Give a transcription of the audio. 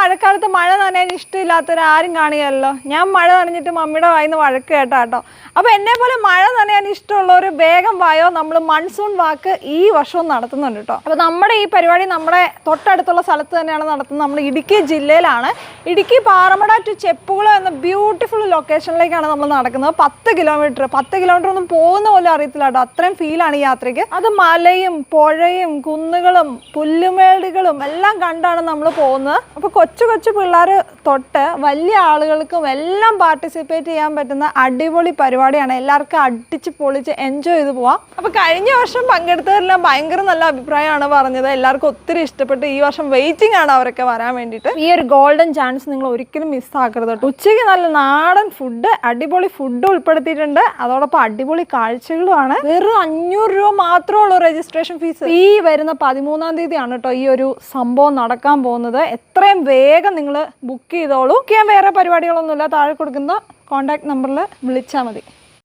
മഴക്കാലത്ത് മഴ നനയാൻ ഇഷ്ടമില്ലാത്തവരാരും കാണുകയല്ലോ. ഞാൻ മഴ നനഞ്ഞിട്ട് മമ്മിയുടെ വായിന്ന് വഴക്ക് കേട്ടോ. അപ്പോൾ എന്നെ പോലെ മഴ നനയാൻ ഇഷ്ടമുള്ളവർ വേഗം വായോ, നമ്മൾ മൺസൂൺ വാക്ക് ഈ വർഷവും നടത്തുന്നുണ്ട് കേട്ടോ. അപ്പോൾ നമ്മുടെ ഈ പരിപാടി നമ്മുടെ തൊട്ടടുത്തുള്ള സ്ഥലത്ത് തന്നെയാണ് നടത്തുന്നത്. നമ്മൾ ഇടുക്കി ജില്ലയിലാണ്. ഇടുക്കി പാറമട ടു ചെപ്പുകുളം എന്ന ബ്യൂട്ടിഫുൾ ലൊക്കേഷനിലേക്കാണ് നമ്മൾ നടക്കുന്നത്. 10 കിലോമീറ്റർ ഒന്നും പോകുന്ന പോലും അറിയത്തില്ല കേട്ടോ. അത്രയും ഫീലാണ് ഈ യാത്രയ്ക്ക്. അത് മലയും പുഴയും കുന്നുകളും പുല്ലുമേടുകളും എല്ലാം കണ്ടാണ് നമ്മൾ പോകുന്നത്. അപ്പോൾ കൊച്ചു പിള്ളേർ തൊട്ട് വലിയ ആളുകൾക്കും എല്ലാം പാർട്ടിസിപ്പേറ്റ് ചെയ്യാൻ പറ്റുന്ന അടിപൊളി പരിപാടിയാണ്. എല്ലാവർക്കും അടിച്ച് പൊളിച്ച് എൻജോയ് ചെയ്ത് പോവാം. അപ്പോൾ കഴിഞ്ഞ വർഷം പങ്കെടുത്തവരെല്ലാം ഭയങ്കര നല്ല അഭിപ്രായമാണ് പറഞ്ഞത്. എല്ലാവർക്കും ഒത്തിരി ഇഷ്ടപ്പെട്ട്. ഈ വർഷം വെയിറ്റിംഗ് ആണ് അവരൊക്കെ വരാൻ വേണ്ടിയിട്ട്. ഈ ഒരു ഗോൾഡൻ ചാൻസ് നിങ്ങൾ ഒരിക്കലും മിസ്സാക്കരുത് കേട്ടോ. ഉച്ചയ്ക്ക് നല്ല നാടൻ ഫുഡ്, അടിപൊളി ഫുഡ് ഉൾപ്പെടുത്തിയിട്ടുണ്ട്. അതോടൊപ്പം അടിപൊളി കാഴ്ചകളുമാണ്. വെറും 500 രൂപ മാത്രമേ ഉള്ളൂ രജിസ്ട്രേഷൻ ഫീസ്. ഈ വരുന്ന 13-ാം തീയതിയാണ് കേട്ടോ ഈ ഒരു സംഭവം നടക്കാൻ പോകുന്നത്. എത്രയും വേഗം നിങ്ങൾ ബുക്ക് ചെയ്തോളൂ. ബുക്ക് ചെയ്യാൻ വേറെ പരിപാടികളൊന്നുമില്ല. താഴെ കൊടുക്കുന്ന കോൺടാക്ട് നമ്പറിൽ വിളിച്ചാൽ മതി.